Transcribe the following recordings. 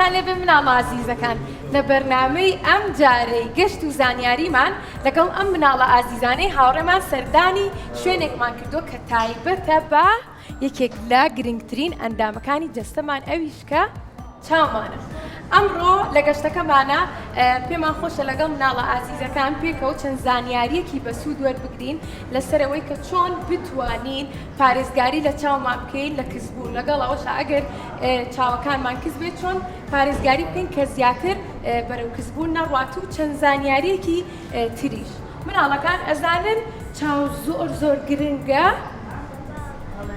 سڵاتان لێبێ مناڵە عەزیزەکان لە بەرنامەی ئەم جارەی گەشت و زانیاریمان لەگەڵ ئەم مناڵە ئازیزانەی هاوڕێمان سەردانی شوێنێکمان کردو کە تایبەتە بە یەکێک لە گرنگترین ئەندامەکانی جەستەمان ئەویش کە چاومانە. ئەمڕۆ لە گەشتەکەمانە پێمان خۆشە لەگەڵ مناڵە ئازیزەکان پێکەوە چەند زانیاریەکی بەسوود وەربگرین لەسەرەوەی کە چۆن بتوانین پارێزگاری لە چاومان بکەین لە کەسبوو لەگەڵ ئەوەشە ئەگەر چاوەکانمان کەس بێت چۆن پارێزگاری بکەین کە زیاتر بەرەو کەسبوو نەڕوات و چەند زانیاریەکی تریش. مناڵەکان ئەزانن چاو زۆر گرنگە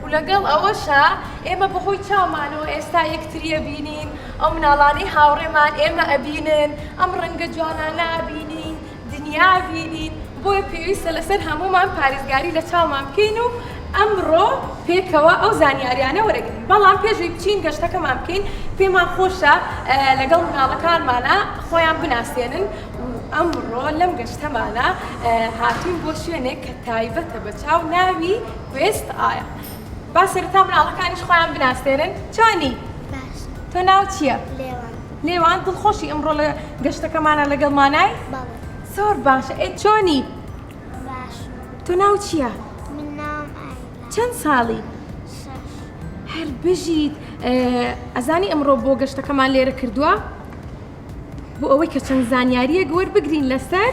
و لەگەڵ ئەوەشە ئێمە بەهۆی چاومانەوە ئێستا یەکتریە بینین، ئەو مناڵانەی هاوڕێمان ئێمە ئەبینن، ئەم ڕەنگە جوانانە ئەبینین، دنیا بینین، بۆیە پێویستە لەسەر هەمومان پارێزگاری لە چاومان بکەین و ئەمڕۆ پێکەوە ئەو زانیاریانە وەرەگرین. بەڵام پێشوی بچین گەشتەکەمان بکەین پێمان خۆشە لەگەڵ مناڵەکانمانە خۆیان بناسێنن و ئەمڕۆ لەم گەشتەمانە هاتوین بۆ شوێنێک کە تایبەتە بە چاو ناوی وێست ئایا. با سەرەتا مناڵەکانیش خۆیان بناسێنن. چۆنی؟ باش. تۆ ناو چییە؟ لێوان. لێوان دڵخۆشی ئەمڕۆ لە گەشتەکەمانە لەگەڵمانای؟ بەڵێ. زۆر باشە. چۆنی؟ باش. تۆ ناو چییە؟ من ناوم ئایلا. چەند ساڵی؟ 6. هەر بژیت ئەزانی ئەمڕۆ بۆ گەشتەکەمان لێرە کردووە؟ بۆ ئەوەی کە چەند زانیاریە وەربگرین لەسەر؟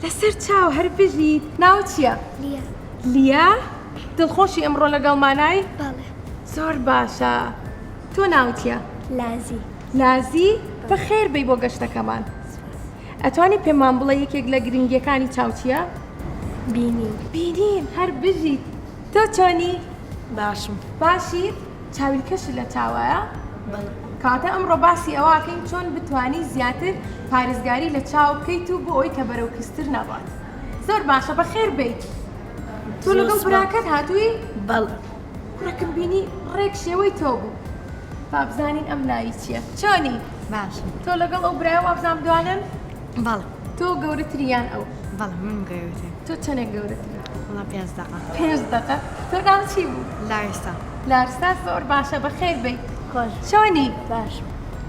لەسەر چاو هەر بژیت. ناو چییە؟ لیا. لیا؟ دڵخۆشی ئەمڕۆ لەگەڵمانای؟ بەڵێ. زۆر باشە. تۆ ناوتیە؟ لازی. لازی؟ بەخێر بێی بۆ گەشتەکەمان. ئەتوانی پێمان بڵێ یەکێک لە گرنگیەکانی چاو چییە؟ بینین هەر بژیت. تۆ چۆنی؟ باشم. باشیت؟ چاویلکەشت لە چاوایە؟ بەڵێ. کاتە ئەمڕۆ باسی ئەوەکەین چۆن بتوانی زیاتر پارێزگاری لە چاو بکەیت و بۆ ئەوی کە بەرەو کەستر نەڕات. زۆر باشە بەخێر بیت. تۆ لەگەڵ براکەت هاتووی؟ بەڵێ. کوڕەکەم بینی ڕێک شێوەی تۆ بوو. با بزانین ئەم ناوی چییە؟ چۆنی؟ باشم. تۆ لەگەڵ ئەو برایە وابزان دوانن؟ بەڵێ. تۆ گەورەتریان ئەو؟ بەڵێ من گەورەتر. تۆ چەندێک گەورەتری؟ وڵا 5 دقە. 5 دقە. تۆ ناو چی بوو؟ لارستا. لارستا زۆر باشە بەخێر بیت. خۆش. چۆنی؟ باشم.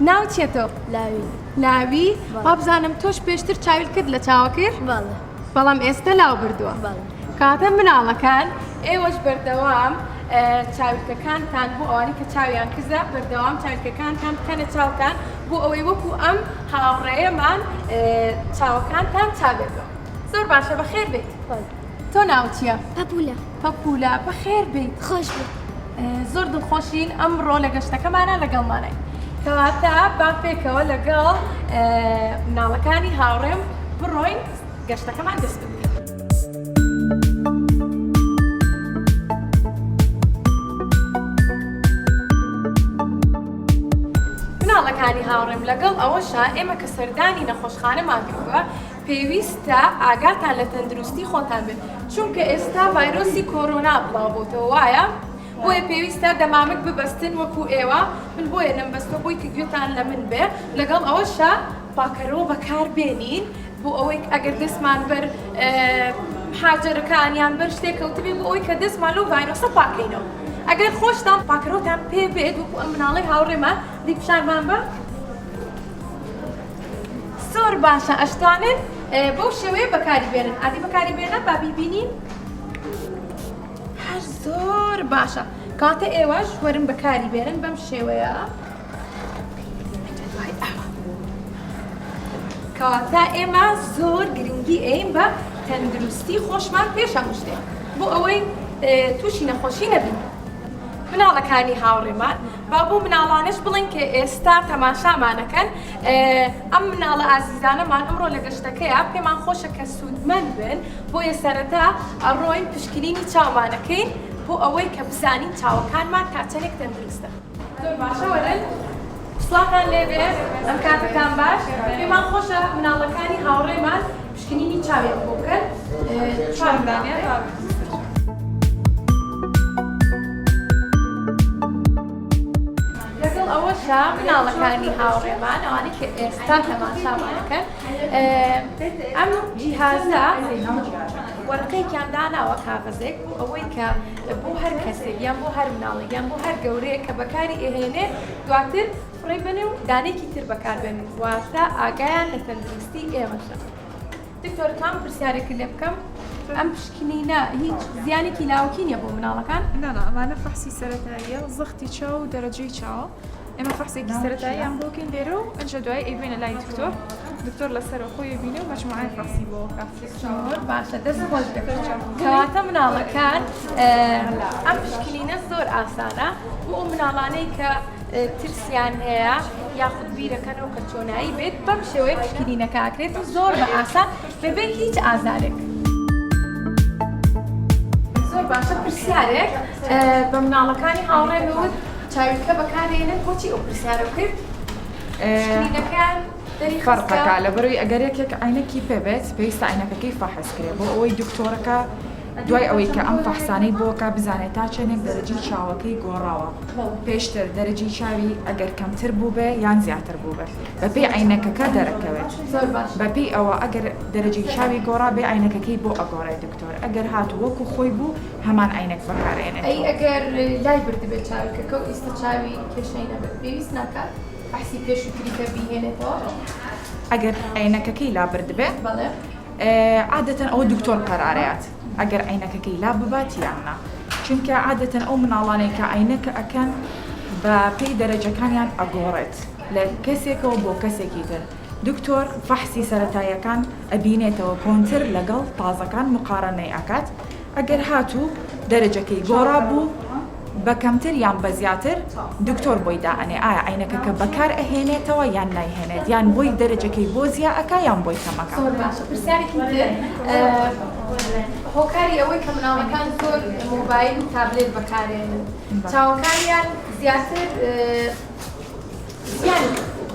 ناو چییە تۆ؟ لاوی. لاوی؟ وابزانم تۆش پێشتر چاویل کرد لە چاوەکرد؟ بەڵێ. بەڵام ئێستا لاو بردووە. بەڵێ. کاتە مناڵەکان ئێوەش بەردەوام چاویلکەکانتان بۆ ئەوانی کە چاویان کزە بەردەوام چاویلکەکانتان بکەنە چاوتان بۆ ئەوەی وەکو ئەم هاوڕێیەمان چاوەکانتان چاوێتەوە. زۆر باشە بەخێر بیت. تۆ ناو چییە؟ پەپولە. پەپولە بەخێر بیت. خۆش بێت. زۆر دڵخۆشین ئەمڕۆ لە گەشتەکەمانە لەگەڵمانای. کەواتە با پێکەوە لەگەڵ مناڵەکانی هاوڕێم بڕۆین گەشتەکەمان دەست بکەین. مناڵەکانی هاوڕێم لەگەڵ ئەوەشە ئێمە کە سەردانی نەخۆشخانەمان کردووە پێویستە ئاگاتان لە تەندروستی خۆتان بێت چونکە ئێستا ڤایرۆسی کۆرۆنا بڵاو بۆتەوە وایە بۆیە پێویستە دەمامک ببەستن وەکو ئێوە من بۆیە نەمبەستۆ بۆی کە گوێتان لە من بێ لەگەڵ ئەوەشە پاکەرەوە بەکار بێنین بۆ ئەوەی ئەگەر دەستمان بەر حاجەرەکانیان بەر شتێکەوتبێ بۆ ئەوەی کە دەستمان لەو ڤایرۆسە پاکەینەوە. ئەگەر خۆشتان پاکەرەوەتان پێ بێت وەکو ئەم مناڵەی هاوڕێمە دی پیشانمان بە زۆر باشە ئەشتانن بەو شێوەیە بەکاری بێنن. ئادی بەکاری بێنە با بیبینین؟ هەر زۆر باشە. کاتە ئێوەش وەرن بەکاری بێنن بەم شێوەیە. کەواتە ئێمە زۆر گرنگی ئەین بە تەندروستی خۆشمان پێش هەموو شتێک بۆ ئەوەی تووشی نەخۆشی نەبین. مناڵەکانی هاوڕێمان با بۆ مناڵانش بڵین کە ئێستا تەماشامانەکەن ئەم مناڵە ئازیزانەمان ئەمڕۆ لە گەشتەکەیە پێمان خۆشە کە سوودمەند بن بۆیە سەرەتا ئەڕۆین پشکنینی چاومانەکەین بۆ ئەوەی کە بزانین چاوەکانمان تا چەندێک تەندروستە. زۆر باشە وەرن سڵاتان لێبێ ئەم کاتەکان باش پێمان خۆشە مناڵەکانی هاوڕێمان پشکنینی چاویان بۆ بکەن. لەگەڵ ئەوەشە مناڵەکانی هاوڕێمان ئەوانەی کە ئێستا تەماشامانەکەن ئەم جیهازە وەرقەیەکیان داناوە کاغەزێک بۆ ئەوەی کە بۆ هەر کەسێک یان بۆ هەر مناڵێک یان بۆ هەر گەورەیە کە بەکاری ئێهێنێ دواتر فڕێ بنێ و دانێکی تر بەکاربێنن واتە ئاگایان لە تەندروستی ئێمەشە. دکتۆرتان پرسیارێکی لێ بکەم ئەم پشکنینە هیچ زیانێکی لاوکی نییە بۆ مناڵەکان؟ نا ئەمانە فەحسی سەرەتاییە زەختی چاو و دەرەجەی چاوە ئێمە فەحسێکی سەرەتاییان بۆکەین لێرە و ئەنجە دوای ئەیبێنە لای دکتۆر لەسەر خۆی بینێ و مەجموعەی فەحسی بۆ زۆر باشە دەست خۆش دەکەن کەواتە مناڵەکان ئەم پشکنینە زۆر ئاسانە بۆ ئەو مناڵانەی کە ترسیان هەیە یاخود بیرەکەنەوە کە چۆنایی بێت بەم شێوەیە پشکنینەکە ئاکرێت و زۆر بە ئاسان بەبێ هیچ ئازارێک. زۆر باشە پرسیارێک بە مناڵەکانی هاوڕێمەوت چاویلکە بەکارێنن بۆچی ئەو پرسیارە بکرد؟ پشکنینەکان فەرقەکە لە بەروی ئەگەر یەکێک عینەکی پێبێت پێویستە عینەکەکەی فەحس کرێ بۆ ئەوەی دکتۆرەکە دوای ئەوەی کە ئەم فەحسانەی بۆکە بزانێت تا چەندێک دەرەجی چاوەکەی گۆڕاوە پێشتر دەرەجی چاوی ئەگەر کەمتر بوو بێ یان زیاتر بوو بێ بەپێی عینەکەکە دەرەکەوێت بەپێی ئەوە ئەگەر دەرەجی چاوی گۆڕا بێ عینەکەکەی بۆ ئەگۆڕێت دکتۆر ئەگەر هاتو وەکو خۆی بوو هەمان عینەک بەکارێنێت. ئەی ئەگەر لای بردبێت چاوەکەکە و ئیستا چاوی کێشەی نەبێت پێویست ناکات بەحسی پێش و تریکە بهێنێتەوە؟ ئەگەر عینەکەکەی لابرد بێ بەڵێ عادەتەن ئەوە دکتۆر قەرارەیەت ئەگەر عینەکەکەی لا ببات یاننا چونکە عادەتەن ئەو مناڵانەی کە عینەکە ئەکەن بە پێی دەرەجەکانیان ئەگۆڕێت لە کەسێکەوە بۆ کەسێکی تر دکتۆر فەحسی سەرەتاییەکان ئەبینێتەوە کۆنتر لەگەڵ تازەکان مقارنەی ئەکات ئەگەر هاتوو دەرەجەکەی گۆڕا بوو بە کەمتر یان بە زیاتر دکتۆر بۆی دائەنێ ئایا عینەکەکە بەکار ئەهێنێتەوە یان نایهێنێت یان بۆی دەرەجەکەی بۆ زیاد ئەکا یان بۆی کەمەکە. زۆر باشە پرسیارێکی تر هۆکاری ئەوەی کە مناڵەکان زۆر مۆبایل و تابلێت بەکارێنن چاوەکانیان زیاتر زیان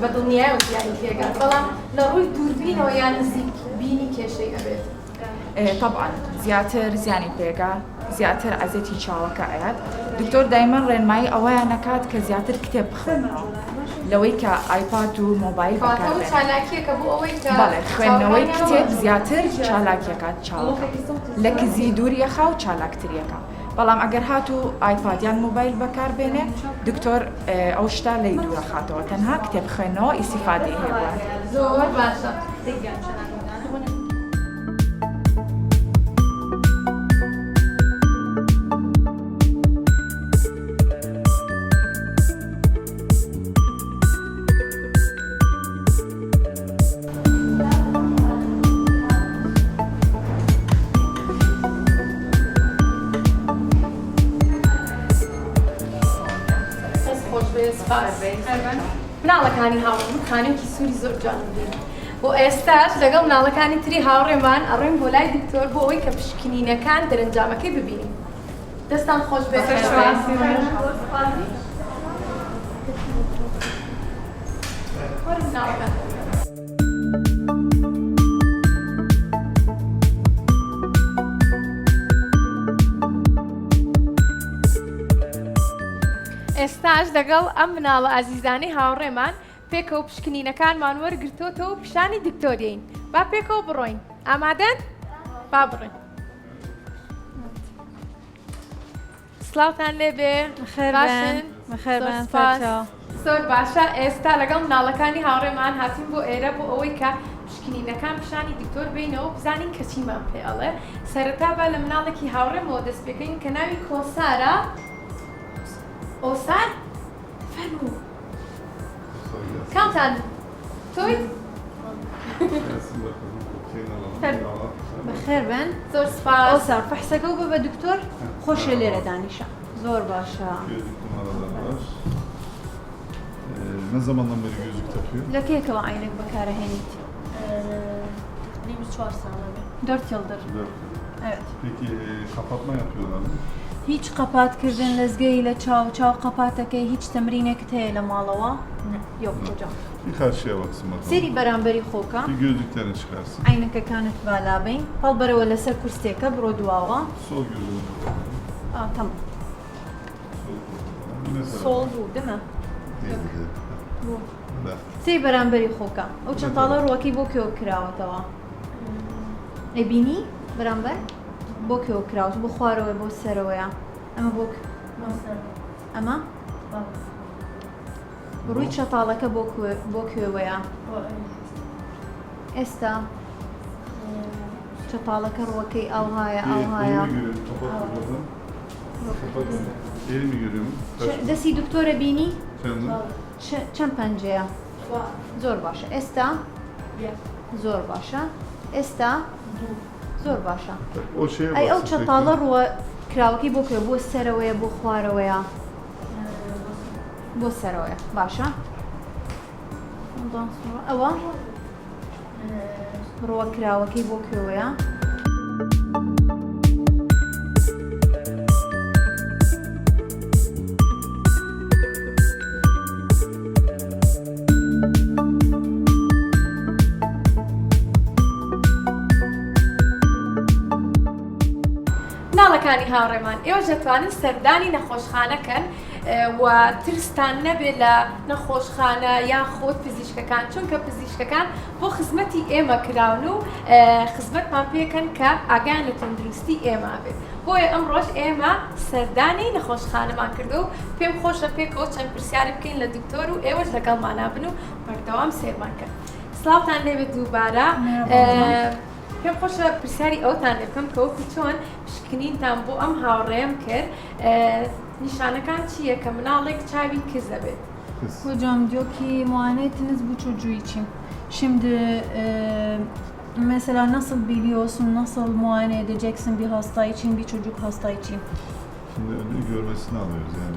بەدڵنیای و زیانی تێگات بەڵام لە ڕووی دووربینەوە یان نزیک بینی کێشەی ئەبێت. طبعا زیاتر زیانی پێگا زیاتر عزێتی چاوەکە ئايات دکتۆر دایمەن ڕێنمایی ئەوەیان نەکات کە زیاتر کتێب بخوێنەوە لەوەی کە ئایپاد و مۆبایل بەکاربێنن. چالاکیەکە بۆ ئەوەی کە بەڵێ خوێندنەوەی کتێب زیاتر چالاکیەکات چاوەکە لە کزی دووریەخا و چالاکتریەکە بەڵام ئەگەر هاتوو ئایپادیان مۆبایل بەکاربێنێ دکتۆر ئەو شتا لی دوورەخاتەوە تەنها کتێب خوێندنەوە ئیسیفادەی هەیە. زۆر باشە. مناڵەکانی هاوڕێم خانوویەکی سووری زۆر جوانبوو بۆ ئێستاش لەگەڵ مناڵەکانی تری هاوڕێمان ئەڕۆین بۆ لای دکتۆر بۆ ئەوەی کە پشکنینەکان دەرەنجامەکەی ببینیم. دەستان خۆش بێت. ئێستاش لەگەڵ ئەم مناڵە ئازیزانەی هاوڕێمان پێکەوە پشکنینەکانمان وەرگرتوتەوە و پیشانی دکتۆریین. با پێکەوە بڕۆین. ئامادەن؟ با بڕۆین. سڵاوتان لێبێ. باشن؟ زۆر باشە. ئێستا لەگەڵ مناڵەکانی هاوڕێمان هاتین بۆ ئێرە بۆ ئەوەی کە پشکنینەکان پیشانی دکتۆر بینەوە بزانین کە چیمان پێ ئەڵێ. سەرەتا بە لە مناڵێکی هاوڕێمەوە دەست پێکەین کە ناوی کۆسارە. ئۆسار؟ فەرموو. کامتان تۆی؟ بەخێر بن. زۆر سپاس. ئۆسار فەحسەکە و بە بە دکتۆر خۆشە لێرە دانیشە. Zor başa. Ne zamandan beri gözlük takıyor? Leke kava aynek bakara henit. Neymiş 4 sene. 4 yıldır. 4. Evet. Peki kapatma yapıyorlar mı? Hiç kapat kirdin lezgeyle çav kapatake hiç temrine kiteyle malava. Yok hocam. Bir karşıya baksın bakalım. Seri beramberi xoka. Bir gözlüklerini çıkarsın. Aynaka kanat vala beyn. Pal bara wala ser kursiyeka bro duava. Sol gözünü. Tamam. Mesela. Sol bu değil mi? Değil. Bu. Evet. Seri beramberi xoka. O çantalar waki bo kyo kirawa tawa. Ebini? بەرامبەر بۆ کێوە کراوە بۆ خوارەوە بۆ سەرەوەیە ئەمە ئەمە ڕووی چەتاڵەکە بۆ کوێوەیە ئێستا çatalaka ڕوەکەی ئەوهایە ئەوهایە Elimi görüyor mu? دەستی دکتۆرە بینی Efendim? چەند پەنجەیە زۆر باشە ئێستا زۆر باشە ئێستا زۆر باشە O şeye ئەی ئەو baksın چەتاڵە peki. ڕوە کراوەکەی بۆ کوێ بۆ سەرەوەیە بۆ خوارەوەیە بۆ سەرەوەیە باشە ئەوە ڕوە کراوەکەی بۆ کوێوەیە مناڵەکانی هاوڕێمان ئێوە دەتوانن سەردانی نەخۆشخانەکەن و ترستان نەبێت لە نەخۆشخانە یان خۆت پزیشکەکان چونکە پزیشکەکان بۆ خزمەتی ئێمە کراون و خزمەتمان پێکەن کە ئاگیان لە تەندروستی ئێمە بێت بۆیە ئەمڕۆژ ئێمە سەردانی نەخۆشخانەمان کردو و پێم خۆشە پێکەوە چەند پرسیاری بکەین لە دکتۆر و ئێوەش لەگەڵمانە بن و بەردەوام سێرمان کرد سڵاوتان لێبێت دووبارە پێم خۆشە پرسیاری ئەوتان لێ بکەم کە وەکو چۆن پشکنینتان بۆ ئەم هاوڕێم کرد نیشانەکان چییە kە مناڵێک çavi kız دەبێت Kız. Hocam diyor ki muayenetiniz bu çocuğu için. Şimdi mesela nasıl biliyorsun, nasıl muayene edeceksin bir hasta için, bir çocuk hasta için? Şimdi önce görmesini alıyoruz yani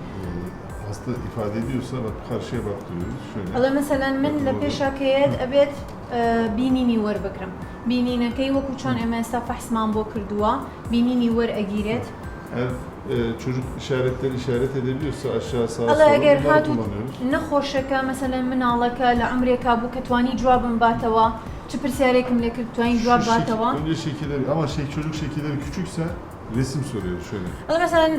hasta ifade ediyorsa bak karşıya bak diyoruz şöyle. Allah mesela من لپیشاکەیەت ئەبێت بینینی وەربگرم بینینەکەی وەکو چۆن ئێمە ئێستا فەحسمان بۆ کردووە بینینی وەرئەگیرێت Eğer çocuk işaretleri işaret edebiliyorsa aşağı sağa sola ئەڵێ ئەگەر bunları هاتوو kullanıyoruz. نەخۆشەکە مەسەلەن مناڵەکە لە عمرێکا بوو کە توانی جوابم باتەوە چ پرسیارێکم لێ کرد توانی جواب باتەوە Önce şekilleri ama çocuk şekilleri küçükse resim soruyoruz şöyle. ئەڵێ مەسەلەن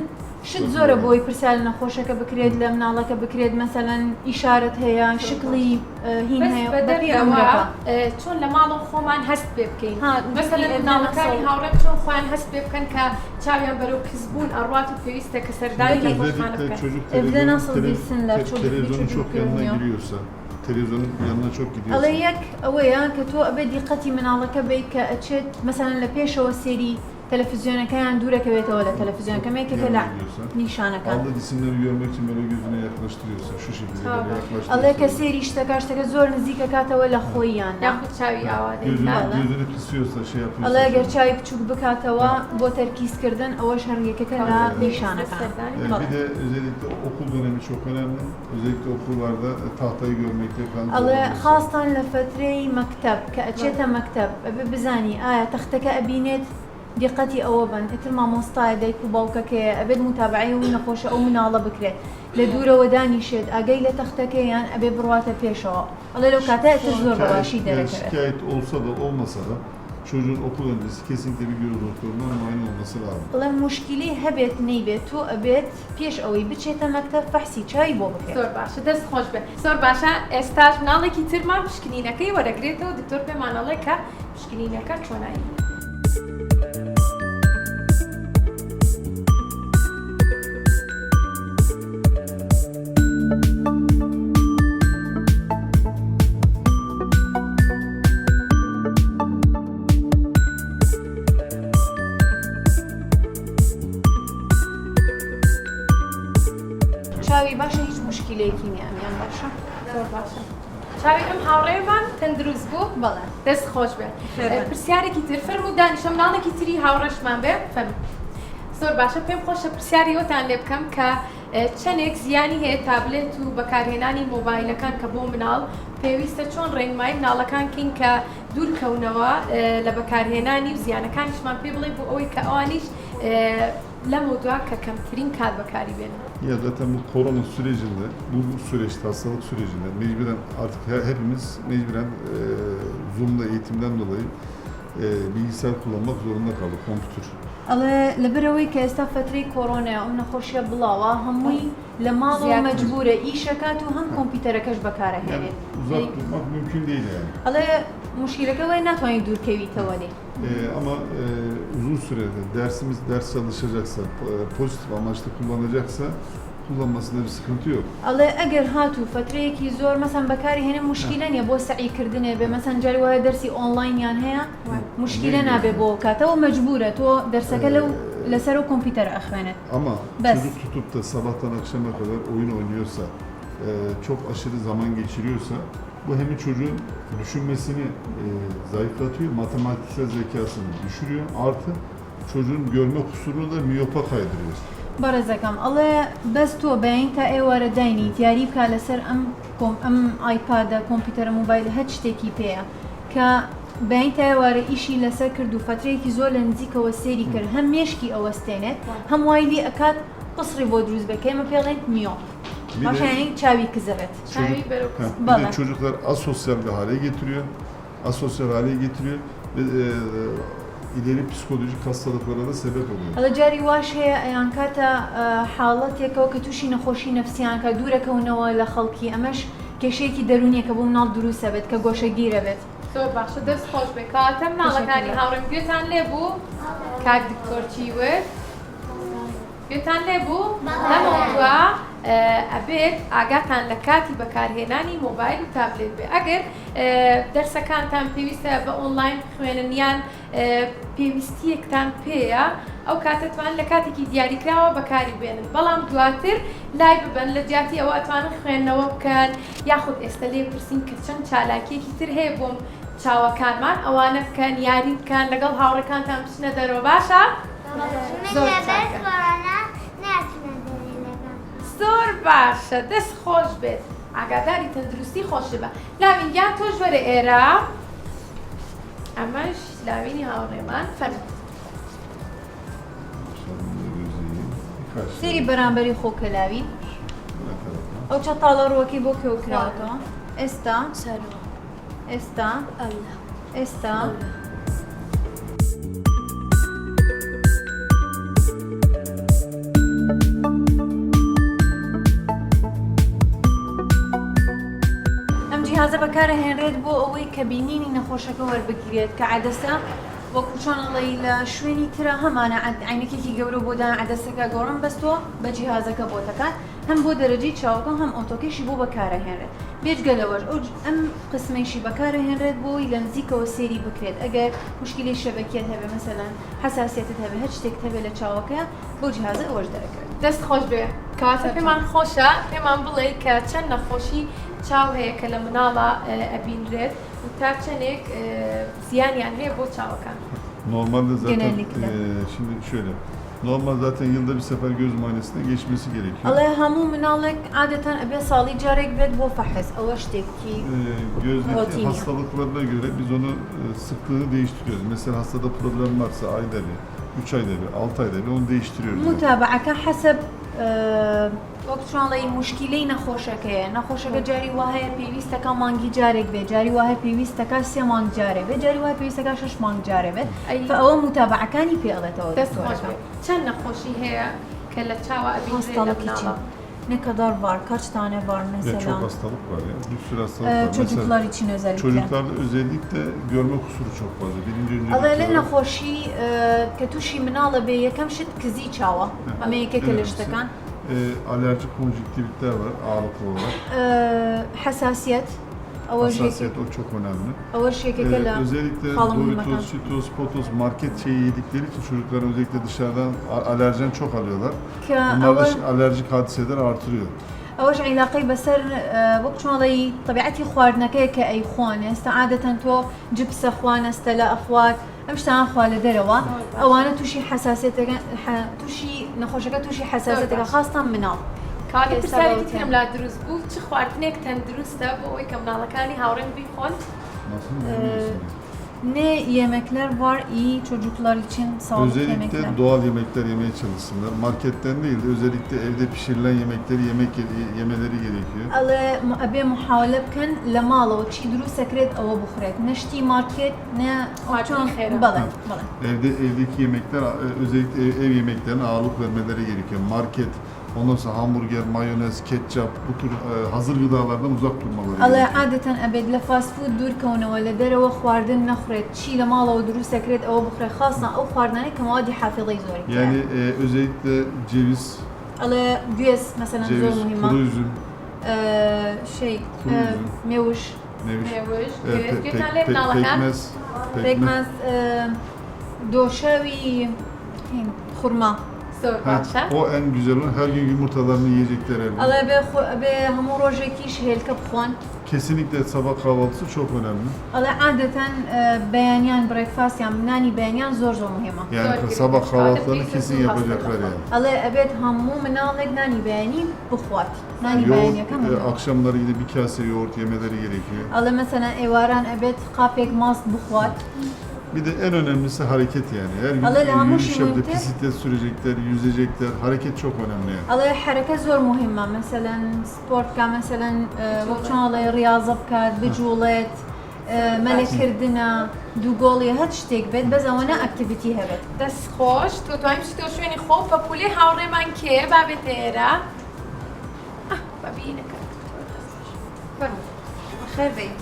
شت زۆرە بۆی پرسیار لە نەخۆشەکە بکرێت لە مناڵەکە بکرێت مەسەلەن ئیشارەت هەیە شکلی هین بەس هەیە بە بەپێ دەرەوە عمرەکە چۆن لە ماڵ خۆمان هەست پێ بکەین ها، مەسەلەن بینی مناڵەکانی ئێمە هاوڕێم چۆن خۆیان هەست پێ بکەن کە چاویان بەرەو کەسبوون ئەڕوات و pێویستە کە سەردانی نەخۆشخانە Özellikle بکەن çocuk Evde nasıl bilsinler, çocuk bir televizyonun çocuk çok yanına görünüyor. giriyorsa, televizyonun yanına çok gidiyorsa. ئەڵێ یەک ئەوەیە کە تۆ ئەبێ دیقەتی مناڵەکە بیت کە ئەچێت مەسەلەن لە پێشەوە سێری تەلەڤیزیۆنەکەیان دوورەکەوێتەوە لە تەلەڤیزیۆنەکە مێکێکە لە نیشانەکان Aldığı cisimleri görmek için böyle gözüne yaklaştırıyorsa şu şekilde böyle yaklaştırıyorsa. ئەڵێ کە سێری شتەکە زۆر نزیکە کاتەوە لە خۆیان یاخود چاوی ئاوادەی Gözünü kısıyorsa şey yapıyorsa. ئەڵێ گەر چاوی بچووک بکاتەوە بۆ تەرکیزکردن ئەوە شەڕیەکەکە لە نیشانەکان Bir de özellikle okul dönemi çok önemli. Özellikle okullarda tahtayı görmekte kalmış. ئەڵێ خاستان لە فترەی مەکتەب کە ئەچێتە مەکتەب ئەبێ بزانی ئایا تەختەکە ئەبینێت دیقەتی ئەوە بن ئیتر مامۆستای دایک و باوکەکەیە ئەبێت متابعی و نەخۆشە ئەو مناڵە بکرێت لە دوورەوە دانیشێت ئاگەی لە تەختەکەیان ئەبێ بڕواتە پێشەوە ئەڵێ لەو کاتە ئەتر زۆر بەباشی Yani دەرەکەوێت şikayet olsa da olmasa da çocuğun okul öncesi kesinlikle bir göz doktorundan muayene olması lazım. ئەڵێ موشکیلی هەبێت نەیبێت تۆ ئەبێت پێش ئەوەی بچێتە مەکتەب فەحسی چای بۆ بکرێت زۆر باشە دەست خۆش بێت زۆر باشە ئێستاش مناڵێکی ترمان پشکنینەکەی وەرەگرێتەوە دکتۆر پێمانەڵێ کە پشکنینەکە چۆنایی چاوی باشە هیچ مشکلەیەکی نیان باشە زۆر باشە چاوی ئەم هاوڕێمان تەندروست بوو بەڵێ دەست خۆش بێت پرسیارێکی تر فەرموو دانیشە مناڵێکی تری هاوڕێشمان بێ فەرموو زۆر باشە پێم خۆشە پرسیاری ئەوتان لێ بکەم کە چەندێک زیانی هەیە تابلێت و بەکارهێنانی مۆبایلەکان کە بۆ مناڵ پێویستە چۆن ڕێنمایی مناڵەکان کەین کە دوورکەونەوە لە بەکارهێنانی و زیانەکانیشمان پێ بڵێ بۆ ئەوەی کە ئەوانیش لەم دووە کە کەمترین کات بەکاری بێن. Ya zaten bu korona sürecinde, bu süreçte, hastalık sürecinde mecburen artık hepimiz mecburen Zoom'da eğitimden dolayı bilgisayar kullanmak zorunda kaldık, kompütür. ئەڵێ لەبەرەوەی کە ئێستا فترەی کۆرۆنەیە ئەم نەخۆشیە بڵاوە هەمووی لە ماڵەوە مەجبورە ئیشەکات و هەم کۆمپیوتەرەکەش Yani بەکارەهێنێت uzak durmak mümkün değil yani. ئەڵێ مشکلەکە وای ناتوانانی دوورکەویتەوە لێ. Ama uzun sürede ders çalışacaksa, pozitif amaçlı kullanacaksa kullanmasında bir sıkıntı yok. ئەڵێ ئەگەر هاتوو فترەیەکی زۆر مەسەن بەکاری هێنە مشکلە نیە بۆ سەعیکردنێ بێ مەسەن جاری وایە دەرسی ئۆنلاینیان هەیە مشکلە نابێ بۆ کاتەوە مەجبورە تۆ دەرسەکە لەسەر و کۆمپیوتەر ئەخوێنێت. Ama Bes. çocuk tutup da sabahtan akşama kadar oyun oynuyorsa, çok aşırı zaman geçiriyorsa bu hem çocuğun düşünmesini zayıflatıyor, matematiksel zekasını düşürüyor. Artı çocuğun görme kusurunu da miyopa kaydırıyor. بەڕێزەکەم ئەڵێ بەس تۆ بەین تا ئێوارە داینی دیاری بکە لەسەر ئەم ئایپادە کۆمپیوتەرە موبایلە هەر شتێکی پێەیە کە بەین تا ئێوارە ئیشی لەسەر کرد و فترەیەکی زۆر لە نزیکەوە سێری کرد هەم مێشکی ئەوەستێنێت هەم وای لێ ئەکات قسڕی بۆ دروست بکە ئێمە پێڵێن میۆ Bir de- باشانی چاوی کزەبێت. Bir de çocuklar asosyal bir hale getiriyor. Asosyal hale getiriyor ve ileri psikolojik hastalıklara da sebep oluyor. ئەڵە جاری واش هەیە ئەیان کاتە حاڵەتێکەوە کە تووشی نەخۆشی نەفسیان کە دوورەکەونەوە لە خەڵکی ئەمەش کێشەیەکی دەرونیەکە بۆ مناڵ دروستە بێت کە گۆشەگیرە بێت. زۆر باشە دەست خۆش بێ کاتە مناڵەکانی هاوڕێم گوێتان لێبوو کاک دکتۆر چی وت گوێتان لێبوو لەمەوە ئەبێت ئاگاتان لە کاتی بەکارهێنانی مۆبایل و تابلێت بێ ئەگەر دەرسەکانتان پێویستە بە ئۆنلاین خوێنن یان پێویستیەکتان پێیە ئەو کاتتوان لە کاتێکی دیاریکراوە بەکاری بێنن بەڵام دواتر لای ببن لە جیاتی ئەوە ئەتوانن خوێندنەوە بکەن یاخود ئێستا لێ پرسین کە چەند چالاکیەکی تر هەیە بۆم چاوەکانمان ئەوانە بکەن یاری بکەن لەگەڵ هاوڕەکانتان بچنە دەرەوە باشە؟ زۆر باشە دەست خۆش بێت ئاگاداری تەندروستی خۆش بە لاوینگیان تۆ ژوەرە ئێرە ئەمەش لاوینی هاوڕێمان فەرموو سێری بەرامبەری خۆکەلاوی Ne tarafına? ئەو چەتاڵە ڕووەکی بۆ کێو کراوەتەوە ئێستا سەرەوە ئێستا ئەولا ئێستا ئەم جیهازە بەکارەهێنرێت بۆ ئەوەی کە بینینی نەخۆشەکە وەربگیرێت کە عادەسە وەکو چۆنڵی لە شوێنی ترە هەمانە عینەکێکی گەورە بۆ دان عادەسەکە گەورم بەستۆ بە جیهازەکە بۆ دەکات هەم بۆ دەرەجەی چاوەکە هەم ئۆتۆکێشی بۆ بەکارەهێنرێت بێجگەلەوەش ئەم قسمەیشی بەکارەهێنرێت بۆی لە نزیکەوە سێری بکرێت ئەگەر مشکلی شەبەکێت هەبێ مەسەلەن حساسیەتت هەبێ هەر شتێک هەبێ لە چاوەکە بۆ جیهازە ئەوەش دەرەکرێت. دەست خۆش بێ کاتە پێمان خۆشە پێمان بڵێ کە چەند نەخۆشی چاو هەیە kە لە مناڵە ئەبینرێت و تا چەندێک زیانیان هەیە بۆ چاوەکان. Normalde zaten Genellikle. Şimdi şöyle. Normal zaten yılda bir sefer göz muayenesine geçmesi gerekiyor. ئەڵێ هەموو مناڵێک عادەتەن ئەبێ ساڵی جارێک بێت بۆ فەحس ئەوە شتێکی Gözdeki Routine. hastalıklarına göre biz onu sıklığını değiştiriyoruz. Mesela hastada problem varsa ayda bir, 3 ayda bir, 6 ayda bir onu değiştiriyoruz. Yani. متابعەکە حەسب وەک چۆنڵی مشکلەی نەخۆشەکەیە نەخۆشەکە جاری وهەیە پێویستەکە مانگی جارێک بێت جاری وهەیە پێویستەکە 3 مانگ جارێ بێت جاری وهەیە پێویستەکە 6 مانگ جارێ بێت ئەوە متابعەکانی پێڵێتەوە دەست خۆش بێ چەند نەخۆشی هەیە کە لە چاوە ئەبینرێت لە هەستاڵێکی چی مناڵە. ne kadar var kaç tane var Ya mesela çok hastalık var ya. Bir sürü hastalık var. çocuklar için özellikle Çocuklarda özellikle görme kusuru çok fazla. Birinci ئەڵێ لە öncelikli olarak. نەخۆشی کە تووشی مناڵە بێ یەکەم شت کزی چاوە ئەمە یەکێکە لە شتەکان Alerjik konjüktivitler var ağırlıklı olarak. حساسیت ئەوەش Hassasiyet o çok önemli. ئەوەش یەکێکە لە Özellikle خاڵمەکان Doritos, Cheetos, Potos market şeyi yedikleri için çocuklar özellikle dışarıdan alerjen çok alıyorlar. کە Bunlar ئەوە da alerjik hadiseleri artırıyor. ئەوەش عیلاقەی بەسەر وەک چۆڵی طبیعەتی خواردنەکەی کە ئەی خوان ئێستا عادەتەن تۆ جبسە خوان ئەستە لە ئەخوات ئەم شتان خوا لە دەرەوە ئەوانە تووشی حساسیتەکە تووشی نەخۆشەکە تووشی حساسیتەکە خاستان مناڵ کاتی پرسیارێکی ترم لا دروست بوو چ خواردنێک تەندروستە بۆ ئەوەی کە مناڵەکانی هاوڕێم بیخۆن Nasıl bilmiyorsun? ne yemekler var iyi çocuklar için sağlıklı yemekler. Özellikle doğal yemekler yemeye çalışsınlar. Marketten değil de özellikle evde pişirilen yemekleri yemeleri gerekiyor. ئەڵێ ئەبێ محاولە بکەن لە ماڵەوە چی دروست سەکرێت ئەوە بخورێت نەشتی مارکێت نە خواردنی خێرا. بەڵێ بەڵێ Evdeki yemekler özellikle ev yemeklerine ağırlık vermeleri gerekiyor. Market, Ondan sonra hamburger, mayonez, ketçap bu tür hazır gıdalardan uzak durmaları الله gerekiyor. عادة أبد لفاست فود دور كونه ولا دروا خواردن نخرت شي لماله ودروس سكرت أو بخرة خاصة أو خواردني كمواد حافظة زوري Yani özellikle ceviz, الله جوز مثلا ceviz, زور kuru مهمة üzüm, شيء kuru üzüm, ميوش neviş, نێوش pe- pe- گوێزگوێتان لێ pe- مناڵەکان pekmez, pekmez doşavi خورما زۆر Ha, باشە o en güzel olan her gün yumurtalarını yiyecekler evde. الله به همو روجكيش هيل كبخوان Kesinlikle sabah kahvaltısı çok önemli. الله عادة بيانيان بريكفاست يعني ناني بيانيان زور زور مهمة Yani Zor sabah gibi. kahvaltılarını Zaten kesin bizim yapacaklar yani. الله أبد همو منالك ناني بياني بخوات ناني Yoğurt, بياني كم akşamları yine bir kase yoğurt yemeleri gerekiyor. الله مثلا ايواران أبد قابك ماست بخوات Bir de en önemlisi hareket yani. Her gün Allah Allah, yürüyüş muşi yapıp mümkün. bisiklet sürecekler, yüzecekler. Hareket çok önemli yani. الله حركة زور مهمة مثلا سبورت كا مثلا وقتنا الله رياضة بكات بجولات ملك كردنا دوغولي هاد شتيك بيت بس وانا اكتيفيتي هبت دەست خۆش تۆ توانیم بچیتەوە شوێنی خۆ پەپولێ هاوڕێمان کێ با بێتە ئێرە بەبینەکە خير بيت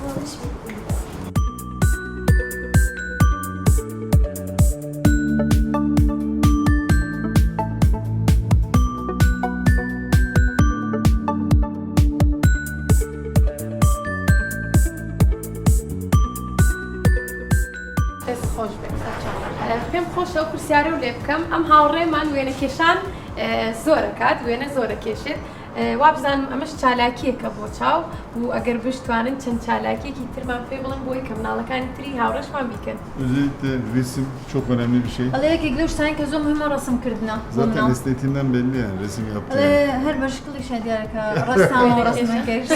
دەست خۆش بێت پێم خۆشە ئەو پرسیارە و لێ بکەم ئەم هاوڕێمان وێنە کێشان زۆرەکات وێنە زۆرە کێشێت وا بزانم ئەمەش چالاکیەکە بۆ چاو و ئەگەر بشتوانن چەند چالاکیەکی ترمان پێ بڵێن بۆی کە مناڵەکانی تری هاوڕێشمان بیکەن Özellikle resim çok önemli bir şey. الله يك يقولش ثاني كزوم مهمة رسم كردنا Zaten estetiğinden belli yani resim yaptığı. Yani. الله هر بشكل شي ديالك رسام ورسم كيش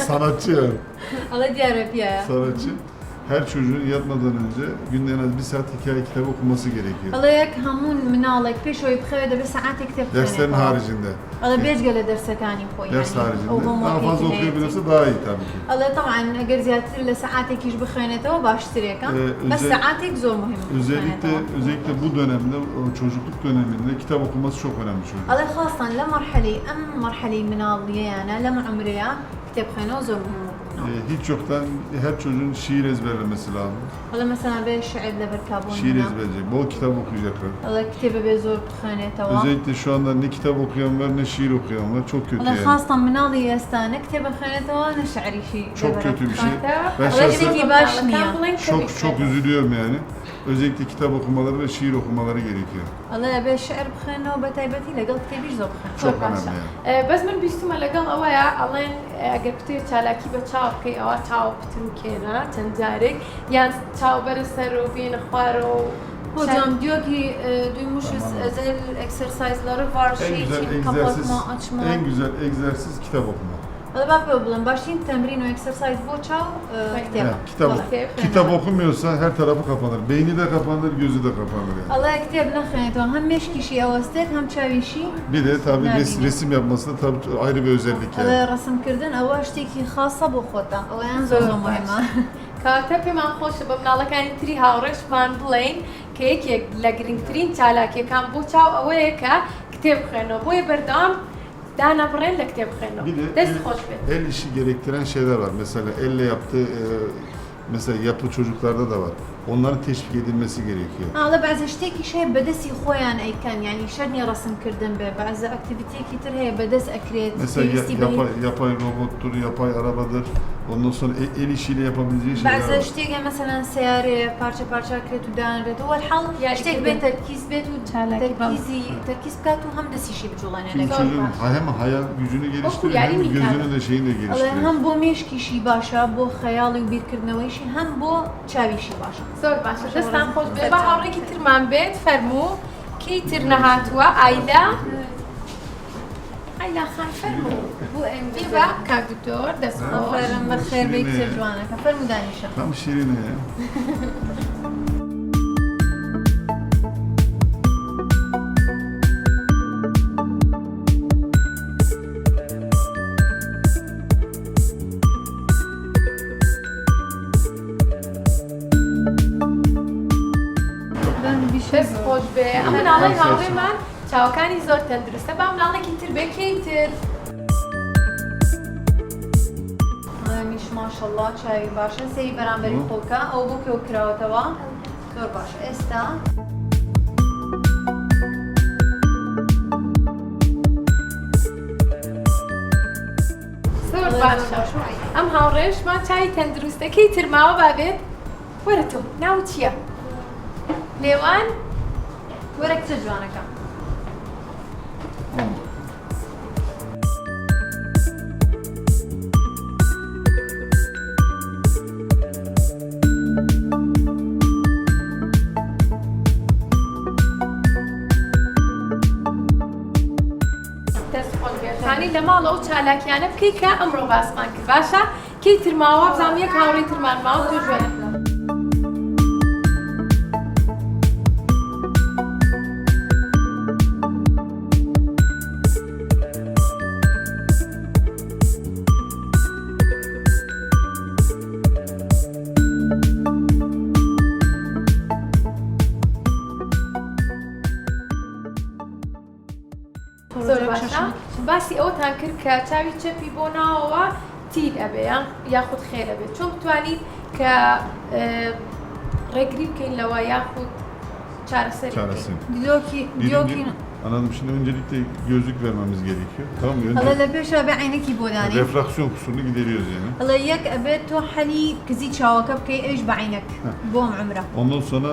Sanatçı yani. الله ديالك يا Sanatçı. Her çocuğun yatmadan önce günde en az bir saat hikaye kitabı okuması gerekiyor. الله يك همون منالك بيشو يبخير ده ساعات يكتب Derslerin haricinde. الله بيج قال درس ثاني خوي Ders يعني haricinde. Daha fazla okuyabilirse daha iyi tabii ki. الله طبعا اقل زيادة لساعاتك يجي بخينته وباشتريك بس özel- ساعاتك زور مهم Özellikle bu dönemde, o çocukluk döneminde kitap okuması çok önemli çocuk. الله خاصة لمرحلة مرحلة منالية يعني لما عمرية كتاب خينه زور مهم Hiç yoktan her çocuğun şiir ezberlemesi lazım. الله مثلا بالشعر لبركابون Şiir ezberleyecek, bol kitap okuyacaklar. الله كتابة بزور بخينته Özellikle şu anda ne kitap okuyan var ne şiir okuyan var. Çok kötü الله yani. خاصة منالية يستانك كتاب خينته وانا شعري شيء Çok kötü bir şey. Ben Allah şahsen yine ki çok üzülüyorum yani. Özellikle kitap okumaları ve şiir okumaları gerekiyor. الله بالشعر بخينه وبتايبتي لقل كتابي زور بخينه Çok önemli yani. بەس من بیستمە لەگەڵ ئەوەیە ئەڵێن ئەگەر پتێ چالاکی بە چاو بکەی ئەوە چاو پتر و کێنە چەند جارێک یان چاو بەرە سەر و بێنە خوارە و Hocam diyor ki duymuşuz özel egzersizleri var En şey güzel için egzersiz, kapatma, açma. en güzel egzersiz kitap okuma. Hadi bak böyle başlayın temrin ve egzersiz bu çav kitap. Evet, kitap, kitap okumuyorsa her tarafı kapanır. Beyni de kapanır, gözü de kapanır yani. Allah kitap نخنته هم مش kişi avastet hem çavişi. Bir de tabii Nerede? resim yapması da tabii ayrı bir özellik yani. Allah resim kırdın ama işteki خاصة bu خودta. O en zor mühimma. کاتە پێمان خۆشە بە مناڵەکانی تری هاوڕێشمان بڵێن کە یەکێک لە گرنگترین چالاکیەکان بۆ چاو ئەوەیە کە کتێب بخوێنەوە بۆیە بەردەوام دانەبڕێن لە کتێب بخوێنەوە Bir de دەست خۆش بێت el işi gerektiren şeyler var. Mesela elle yaptığı, mesela yapı çocuklarda da var. Onların teşvik edilmesi gerekiyor. Allah bazı işteki şey bedesi خويان أي كان يعني شرني رسم كردن به بعض aktivite كتير هي بدس أكريت Mesela yapay robottur, yapay arabadır. Ondan sonra el işiyle yapabileceği şeyler بعض var. اشتيق مثلا سيارة parça parça كريت ودان ريت هو الحل يعني اشتيق كده. بين تركيز بيت شالك تركيز بكاتو هم دسي شي بجولان Çünkü عليك çocuğun hem hayal gücünü geliştiriyor yani hem imkanı. gözünü de şeyini de الله geliştiriyor. هم بو ميشكي شي باشا بو خيالي وبير كردنوي شي هم بو چاوي شي باشا زۆر باشە دەستان خۆش بێ بە هاوڕێکی ترمان بێت فەرموو کەی تر نەهاتووە ئایلا ئایلا خان فەرموو بو ام بیبە کاکتۆر دەست خۆش فرم بخير بيت جوانا كفر مدانيشة Tam şirine ya. Ben bir şey دەست خۆش بێ ئەمە ناڵی هاوڕێمان چاوەکانی زۆر تەندروستە با مناڵێکی تر بێکەی تر میش ماشەڵڵا چاوی باشە سەری بەرامبەری خۆکە ئەو بۆ کێو کراوەتەوە زۆر باشە ئێستا زۆر باشە ئەم هاوڕێشمان چای تەندروستەکەی ترماوە بابێت وەرە تۆ ناو چییە؟ لێوان وەرە کچە جوانەکە دەستخۆشبێژانی لە ماڵە ئەو چالاکیانە بکەی کە ئەمڕۆ باسمان کرد باشە؟ کەی ترماوە بزانم یەک هاوڕێی ترمان ماوە تۆ ژوێنە زۆر باشە باسی ئەوتان کرد کە چاوی چەپی بۆ ناوەوە تیر ئەبێ یاخود خێر ئەبێت چۆن بتوانیت کە ڕێگری بکەین لەوە یاخود çaresini. Diyor ki Anladım. Şimdi öncelikle gözlük vermemiz gerekiyor. Tamam mı? Allah la peşa be aynaki bodani. Refraksiyon kusurunu gideriyoruz yani. Allah yak abet to hali kizi çavakab kay eş ba'aynak. Bom umra. Ondan sonra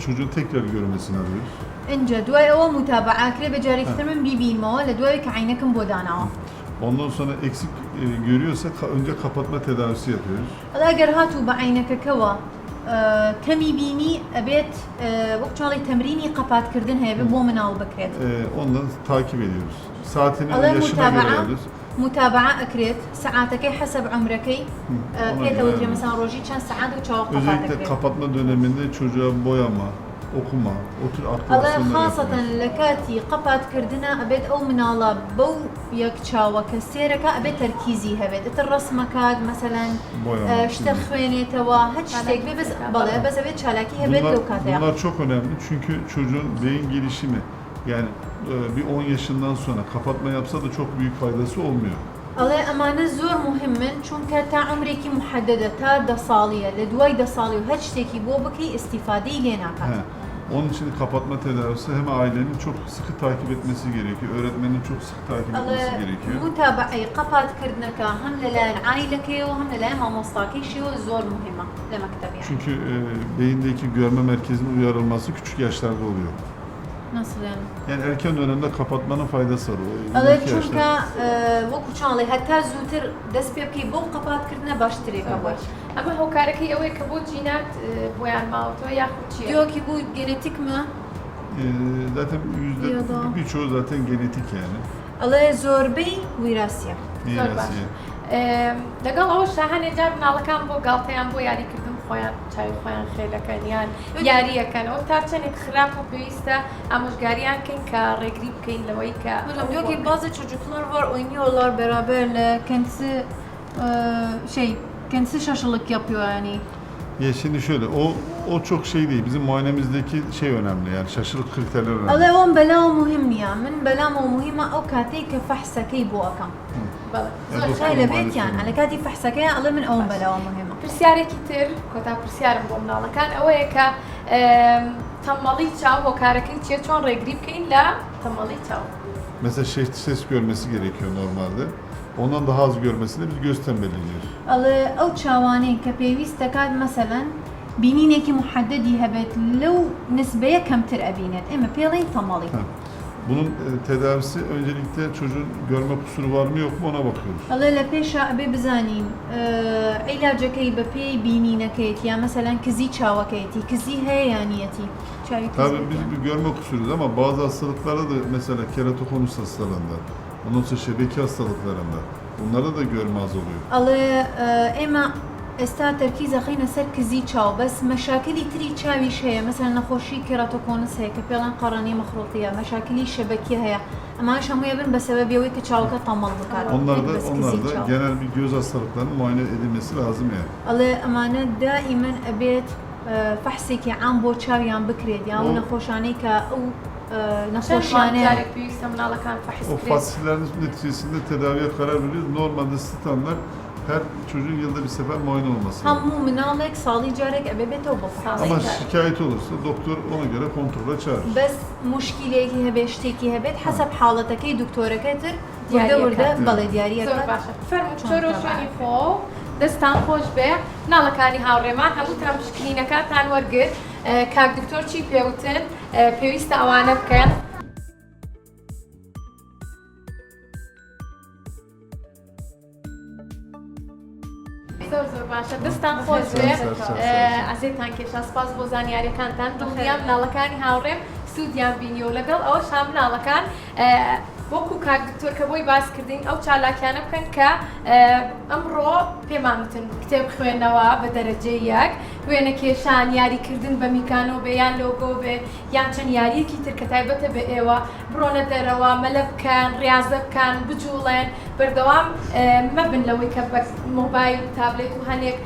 çocuğun tekrar görmesini arıyoruz. İnce duay o mutaba'a kire becari kitirmen bibin ma la duay ki aynakin bodana. Ondan sonra eksik görüyorsak önce kapatma tedavisi yapıyoruz. Allah eğer hatu ba'aynaka kava kemi bini abet وقت temrini kapat kirdin hebe bu menal bakret. Ondan takip ediyoruz. Saatini yaşına göre alıyoruz. متابعة أكريت ساعاتك حسب عمرك كي توجه مثلا روجي كان ساعات وشاوق Özellikle kapatma döneminde çocuğa boyama, okuma, o tür الله aktivasyonlar خاصة yapıyoruz. لكاتي قبات كردنا أبد أو من الله بو يكشاوة كسيرك أبد تركيزي هبد الرسمة كاد مثلا Boyama. اشتخويني توا هتشتك بس بلا بس أبد شالاكي هبد لو كاتيا Bunlar çok önemli çünkü çocuğun beyin gelişimi yani bir 10 yaşından sonra kapatma yapsa da çok büyük faydası olmuyor. الله أمانة زور مهمة چونك تا عمرك محددة تا دصالية لدواي دصالي وهتشتكي بو بكي استفادة لنا كات He. Onun için kapatma tedavisi hem ailenin çok sıkı takip etmesi gerekiyor, öğretmenin çok sıkı takip etmesi gerekiyor. متابعة قبات كردنك هم للا عائلك وهم للا ما مصاكي شيء زور مهمة لمكتب يعني. Çünkü beyindeki görme merkezinin uyarılması küçük yaşlarda oluyor. Nasıl yani? Yani erken dönemde kapatmanın faydası var. الله چونك وەکو چاڵێ هەتا زووتر دەست پێ بکەی بۆ قەپات کردنە باشترێکە بۆی ئەمە هۆکارەکەی ئەوەیە کە بۆ جینات بۆیان ماوەتەوە یاخود چییە؟ دیۆکی بوو گێنێتیک مە Zaten birçoğu zaten genetik yani. ئەڵێ زۆربەی ویراسیە زۆر باش. لەگەڵ ئەوە شاهانێ جار مناڵەکان بۆ گاڵتەیان بۆ یاریکردن خۆیان چاوی خۆیان خێلەکەن یان یاریەکەنەوە تا چەندێک خراپ و pێویستە ئامۆژگاریان بکەین kە ڕێگری بکەین لەوەی kە diyor ki bazı çocuklar var oynuyorlar beraberle kendisi şaşılık yapıyor yani. Ya şimdi şöyle o çok şey değil. Bizim muayenemizdeki şey önemli yani şaşırık kriterler önemli. الله هون بلاو مهم يا من بلاو مهمة أو كاتي كفحصكي بو أكم. خايلة بيت يعني على كاتي فحصكي الله من أون بلاو مهمة. پرسیارێکی تر کۆتا پرسیارم بۆ مناڵەکان ئەوەیە کە تەمەڵی چاو هۆکارەکەی چیە چۆن ڕێگری بکەین لە تەمەڵی چاو. Mesela ses görmesi gerekiyor normalde. Ondan daha az görmesine biz göz tembelliyoruz. الله أو تشاواني كبيويس تكاد مثلا بينينك محددي هبت لو نسبية كم تر أبينت إما بيلين تمالي. Bunun tedavisi öncelikle çocuğun görme kusuru var mı yok mu ona bakıyoruz. الله لا بيشا أبي بزانين علاجك ببي بينينكيت يا مثلا كزي تشاوكيتي كزي هيانيتي. Tabii biz bir görme kusuruyuz ama bazı hastalıklarda da mesela keratokonus hastalığında, ondan sonra şebeke hastalıklarında bunlarda da görme az oluyor. الله إما استا تركيز خينا سر كزي تشاو بس مشاكلي تري تشاوي شيء مثلا نخوشي كيراتوكونس هيك بيلان قرنية مخروطية مشاكلي شبكية هي أما إيش هم يبين بسبب يوي كتشاوكا طمل بكار. Onlar da genel bir göz hastalıklarının muayene edilmesi lazım yani. الله أمانة دائما أبيت فحصك عن بو تشاويان بكريد يعني نخوشاني كا أو نەخۆشیانەیە جارێک پێویستە مناڵەکان O فەحسکرێت. fasillerin neticesinde tedaviye karar veriyoruz. Normalde standart her çocuğun yılda bir sefer muayene olması lazım. هەموو مناڵێک ساڵی جارێک ئەبێ بێتەوە بۆ فحص. Ama şikayet olursa doktor ona göre kontrole çağırır. بەس مشکلێکی هەبێ شتێکی هەبێت حەسەب حاڵەتەکەی دکتۆرەکە تر وردە وردە بەڵێ زۆر دیاریەکە باشە. فەرموو و شوێنی خۆ دەستان خۆش بێ ناڵەکانی هاوڕێمان هەمووتان پشکنینەکانتان وەرگرت کاک دکتۆر چی پێوتن پێویستە ئەوانە بکەن. زۆر باشە دەستان خۆش بێ ئەزێتان کێشە سپاس بۆ زانیاریەکانتان دڵنیام مناڵەکانی هاوڕێم سوودیان بینی و لەگەڵ ئەوە شام مناڵەکان وەکو کاک دکتۆر کە بۆی باسکردین ئەو چالاکیانە بکەن کە ئەمڕۆ پێمانوتن کتێب خوێندنەوە بە دەرەجەی یەک وێنە کێشان یاریکردن بە میکانۆ بێ یان لۆگۆ بێ یان چەند یاریەکی تر کە تایبەتە بە ئێوە بڕۆنە دەرەوە مەلە بکەن ڕاضە بکەن بجوڵێن بەردەوام مەبن لەوەی کە بە مۆبایل تابلێت و هەنێک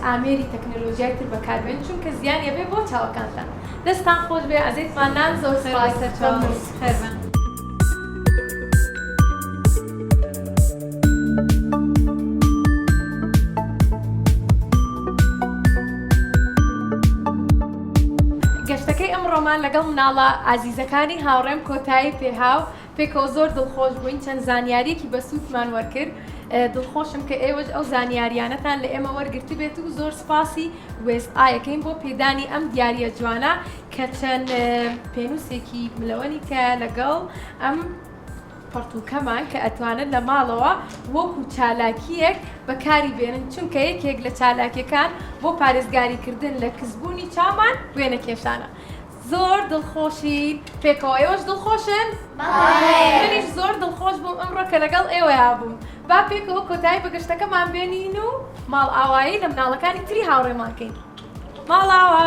ئامێری تەکنۆلۆژیای تر بەکاربێن چونکە زیانە بێ بۆ چاوەکانتان دەستان خۆش بێ ئەزێتمانان زۆر سپاس خێربن. گەشتەکەی ئەمڕۆمان لەگەڵ مناڵە ئازیزەکانی هاوڕێم کۆتایی پێهاو پێکەوە زۆر دڵخۆش بووین چەند زانیاریەکی بە سوودمان وەرکرد دڵخۆشم کە ئێوەش ئەو زانیاریانەتان لە ئێمە وەرگرتی بێت و زۆر سپاسی وێست ئایەکەین بۆ پێدانی ئەم دیاریە جوانە کە چەند پێنووسێکی ملەوەنی کە لەگەڵ ئەم پەرتوکەمان کە ئەتوانن لە ماڵەوە وەکو چالاکیەک بەکاری بێنن چونکە یەکێک لە چالاکیەکان بۆ پارێزگاریکردن لە کەسبوونی چامان وێنە کێشانە. زۆر دڵخۆشین پێکەوە ئێوەش دڵخۆشن؟ منیش زۆر دڵخۆش بووم ئەمڕۆ کە لەگەڵ ئێوەیا بووم. با پێکەوە کۆتایی بە گەشتەکەمان بێنین و ماڵ ئاوایی لە مناڵەکانی تری هاوڕێمان کەین. ماڵ ئاوا!